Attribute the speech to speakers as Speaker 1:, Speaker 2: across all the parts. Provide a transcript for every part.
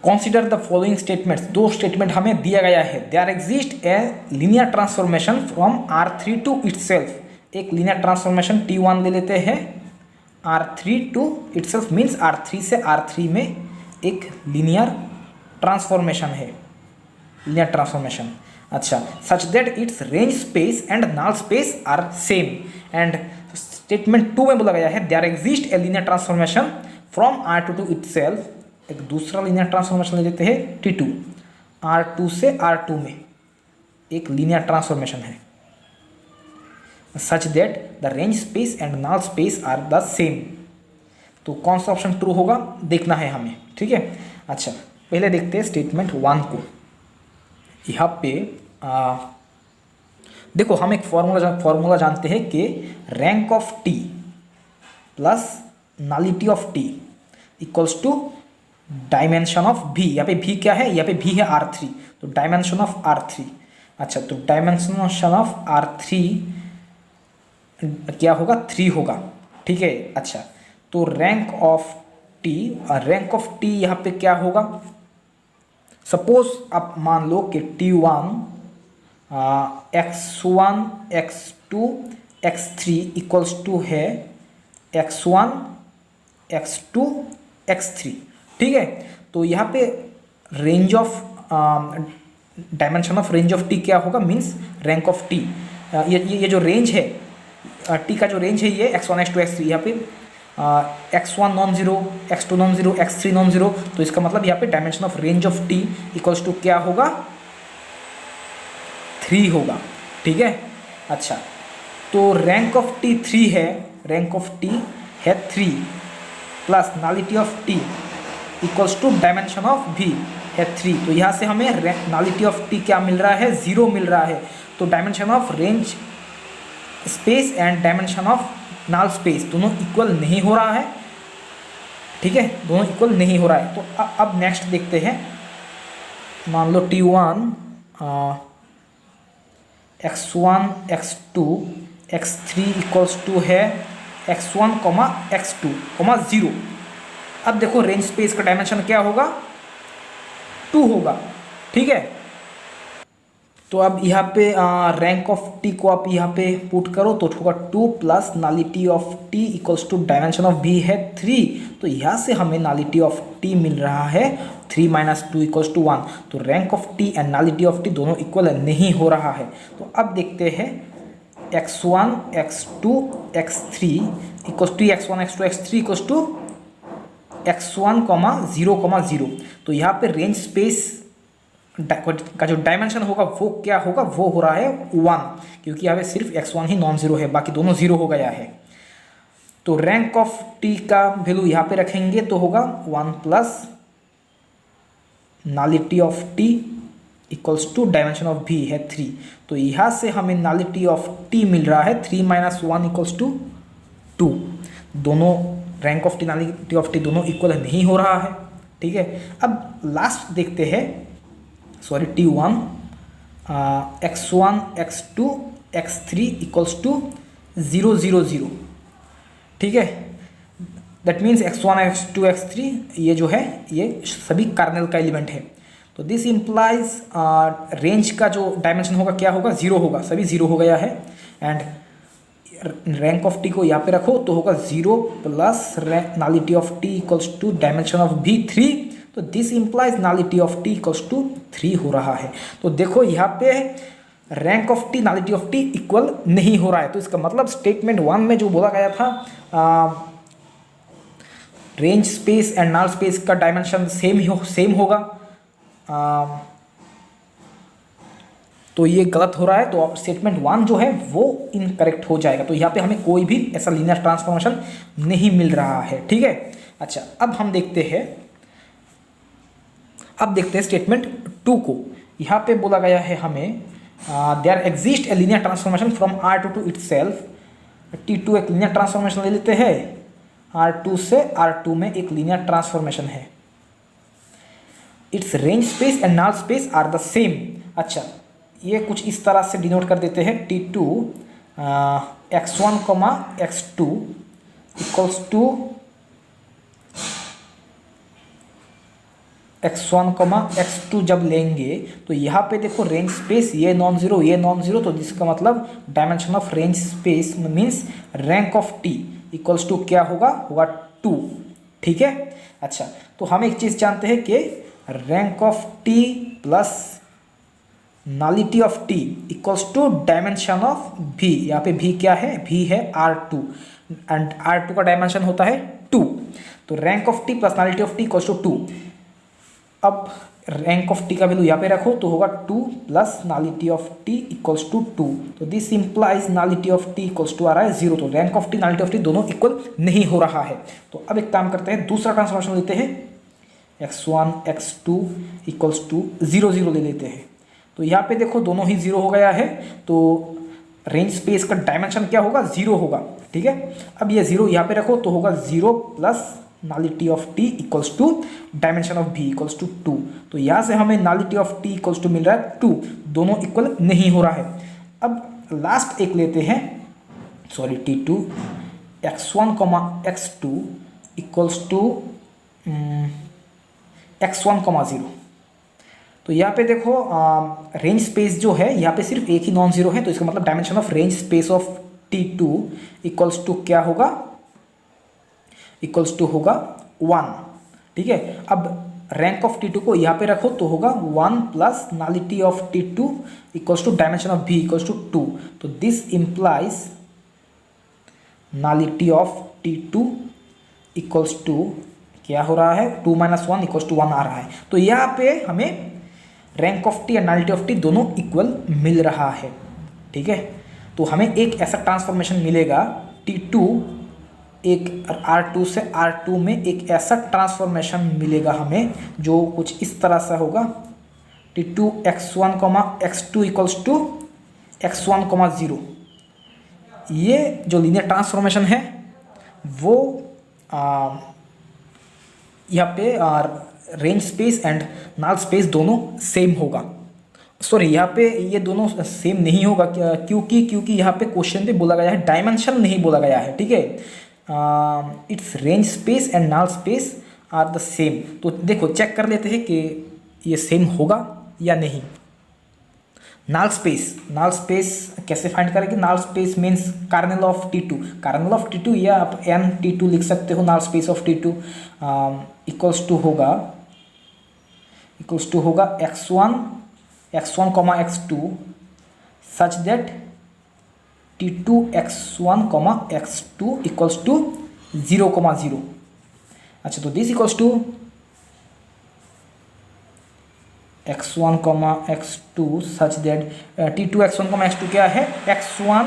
Speaker 1: Consider the following statements, दो statement हमें दिया गया है। There exist a linear transformation from R3 to itself. एक लीनियर ट्रांसफॉर्मेशन T1 ले लेते हैं, R3 to itself means R3 से R3 में एक लीनियर ट्रांसफॉर्मेशन है, लीनियर ट्रांसफॉर्मेशन। अच्छा, such that it's range space and null space are same. And statement 2 में बोला गया है there exist a linear transformation from R2 to itself. एक दूसरा लीनियर ट्रांसफॉर्मेशन ले लेते हैं T2, R2 से R2 में एक लीनियर ट्रांसफॉर्मेशन है, such that the range space and null space are the same. तो कौन सा ऑप्शन ट्रू होगा देखना है हमें, ठीक है। अच्छा, पहले देखते हैं स्टेटमेंट 1 को। यहाँ पे देखो, हम एक फॉर्मूला जानते हैं कि rank of T plus nullity of T equals to dimension of V. यहाँ पे भी क्या है, यहाँ पे भी है R3, तो डायमेंशन ऑफ R3। अच्छा, तो डायमेंशन ऑफ R3 क्या होगा, 3 होगा, ठीक है। अच्छा, तो रैंक ऑफ टी यहाँ पे क्या होगा, सपोज आप मान लो कि T1 x1 x2 x3 equals to है x1 x2 x3, ठीक है। तो यहाँ पे range of dimension of range of T क्या होगा, मीन्स रैंक ऑफ टी। ये जो रेंज है टी का जो रेंज है ये x1 x2 x3, यहाँ पे x1 non zero, x2 non zero, x3 non zero, तो इसका मतलब यहाँ पे dimension of range of T equals to क्या होगा, 3 होगा, ठीक है। अच्छा, तो रैंक ऑफ टी 3 है, रैंक ऑफ टी है 3 plus nullity of T equals to dimension of भी है 3। तो यहाँ से हमें नलिटी ऑफ टी क्या मिल रहा है, 0 मिल रहा है। तो dimension of range space and dimension of null space दोनों इक्वल नहीं हो रहा है, ठीक है, दोनों इक्वल नहीं हो रहा है। तो अब नेक्स्ट देखते हैं, मान लो T1 x1 x2 x3 equals to है x1 x2 0। अब देखो रेंज स्पेस का डायमेंशन क्या होगा, 2 होगा, ठीक है। तो अब यहाँ पे रैंक ऑफ टी को आप यहाँ पे पुट करो तो होगा 2 plus nullity of T equals to dimension of भी है 3। तो यहाँ से हमें नलिटी ऑफ टी मिल रहा है 3 माइनस 2 इक्वल्स टू 1। तो rank of T and nullity of T दोनों इक्वल नहीं हो रहा है। तो अब देखते हैं x1 x2 x3 equals to x1 x2 x3 equals to x1 0 0। तो यहाँ पे रेंज स्पेस का जो डायमेंशन होगा वो क्या होगा, वो हो रहा है 1, क्योंकि यहाँ पे सिर्फ x1 ही नॉन जीरो है, बाकी दोनों 0 हो गया है। तो रैंक ऑफ टी का वैल्यू यहाँ पे रखेंगे तो होगा 1 plus nullity of T equals to dimension of भी है 3। तो यहाँ से हमें नलिटी ऑफ टी मिल रहा है 3 माइनस 1 इक्वल्स टू 2। दोनों rank of T nullity of T दोनों इक्वल नहीं हो रहा है, ठीक है। अब लास्ट देखते हैं, sorry T1 x1 x2 x3 equals to 0 0 0, ठीक है। That means x1 x2 x3 ये जो है ये सभी कर्नेल का एलिमेंट है। तो दिस इम्प्लाइज रेंज का जो डायमेंशन होगा क्या होगा, 0 होगा, सभी 0 हो गया है। एंड रैंक ऑफ टी को यहाँ पे रखो तो होगा 0 plus nullity of T equals to dimension of भी 3। तो this implies nullity of T equals to 3 हो रहा है। तो देखो यहाँ पे rank of T nullity of T equal नहीं हो रहा है। तो इसका मतलब स्टेटमेंट 1 में जो बोला गया था range space and null space का डायमेंशन सेम होगा, तो ये गलत हो रहा है। तो स्टेटमेंट 1 जो है वो इनकरेक्ट हो जाएगा। तो यहाँ पे हमें कोई भी ऐसा लीनियर ट्रांसफॉर्मेशन नहीं मिल रहा है, ठीक है। अच्छा, अब हम देखते हैं स्टेटमेंट 2 को। यहाँ पे बोला गया है हमें there exist a linear transformation from R2 to itself. T2 एक लीनियर ट्रांसफॉर्मेशन ले लेते हैं, R2 से R2 में एक लीनियर ट्रांसफॉर्मेशन है। It's range space and null space are the same. अच्छा, ये कुछ इस तरह से डिनोट कर देते हैं T2 x1 x2 equals to x1 x2 जब लेंगे तो यहाँ पे देखो रेंज स्पेस ये नॉन जीरो, तो जिसका मतलब dimension of range space means rank of T equals to क्या होगा 2। ठीक है। अच्छा, तो हम एक चीज़ जानते हैं कि rank of T plus nullity of T equals to dimension of V. यहाँ पे भी क्या है, भी है R2 एंड R2 का डायमेंशन होता है 2। तो rank of T plus nullity of T equals to 2। अब रैंक ऑफ टी का वैल्यू यहाँ पे रखो तो होगा 2 plus nullity of T equals to 2। तो this implies nullity of T equals to आ रहा है 0। तो rank of T nullity of T दोनों इक्वल नहीं हो रहा है। तो अब एक काम करते हैं, दूसरा ट्रांसफॉर्मेशन लेते हैं, x1 x2 इक्वल्स टू 0 0 ले लेते हैं। तो यहाँ पे देखो दोनों ही 0 हो गया है, तो रेंज स्पेस का डायमेंशन क्या होगा, 0 होगा। ठीक है। अब ये 0 यहाँ पे रखो तो होगा 0 plus nullity of T equals to dimension of V equals to 2। तो यहाँ से हमें nullity of T equals to मिल रहा है 2, दोनों इक्वल नहीं हो रहा है। अब लास्ट एक लेते हैं, sorry T2 x1 x2 equals to x1 0। तो यहाँ पे देखो रेंज स्पेस जो है यहाँ पे सिर्फ एक ही नॉन जीरो है, तो इसका मतलब dimension of range space of T2 equals to क्या होगा, इक्वल्स टू होगा 1। ठीक है। अब रैंक ऑफ T2 को यहाँ पे रखो तो होगा 1 plus nullity of T2 equals to dimension of V equals to 2। तो this implies nullity of T2 equals to क्या हो रहा है, 2 - 1 इक्वल्स टू 1 आ रहा है। तो यहाँ पे हमें rank of T and nullity of T दोनों इक्वल मिल रहा है। ठीक है। तो हमें एक ऐसा ट्रांसफॉर्मेशन मिलेगा T2 एक R2 से R2 में एक ऐसा ट्रांसफॉर्मेशन मिलेगा हमें जो कुछ इस तरह से होगा, T2 x1 x2 equals to x1 0। ये जो लीनियर ट्रांसफॉर्मेशन है वो यहाँ पे range space and null space दोनों सेम होगा। सॉरी, यहाँ पे ये दोनों सेम नहीं होगा क्योंकि यहाँ पे क्वेश्चन पे बोला गया है, डायमेंशन नहीं बोला गया है। ठीक है। It's range space and null space are the same. तो देखो चेक कर लेते हैं कि ये सेम होगा या नहीं। नल स्पेस कैसे फाइंड करेंगे, null space means kernel of T2 या आप NT2 लिख सकते हो। Null space of T2 equals to होगा x1 x2 such that T2 x1 x2 equals to 0 0। अच्छा, तो this equals to x1 x2 such that T2 x1 x2 क्या है, x1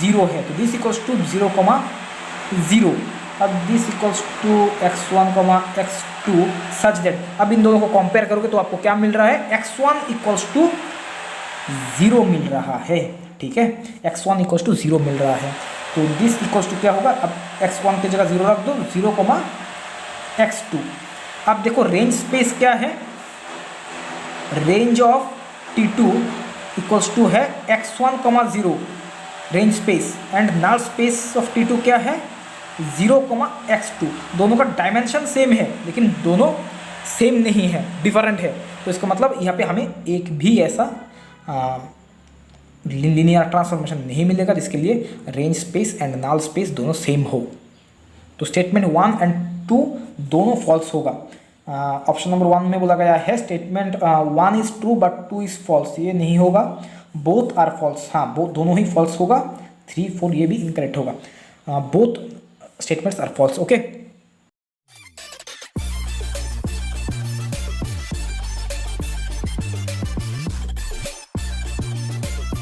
Speaker 1: 0 है। तो दिस इक्वल्स टू 0 0। अब this equals to x1 x2 such that, अब इन दोनों को कंपेयर करोगे तो आपको क्या मिल रहा है, x1 इक्वल्स टू 0 मिल रहा है। ठीक है। x1 इक्वल्स टू 0 मिल रहा है। तो दिस इक्वल्स टू क्या होगा, अब x1 की जगह 0 रख दो, 0 x2। अब देखो रेंज स्पेस क्या है, range of T2 equals to है x1 0 range space and null space of T2 क्या है, 0 x2। दोनों का डायमेंशन सेम है लेकिन दोनों सेम नहीं है, डिफरेंट है। तो इसका मतलब यहाँ पे हमें एक भी ऐसा लीनियर ट्रांसफॉर्मेशन नहीं मिलेगा जिसके लिए range space and null space दोनों सेम हो। तो स्टेटमेंट 1 और 2 दोनों फॉल्स होगा। ऑप्शन नंबर 1 में बोला गया है statement 1 is true but 2 is false, ये नहीं होगा। बोथ आर फॉल्स, हाँ दोनों ही फॉल्स होगा। 3 4 ये भी इनकरेक्ट होगा। Both statements are false. Okay.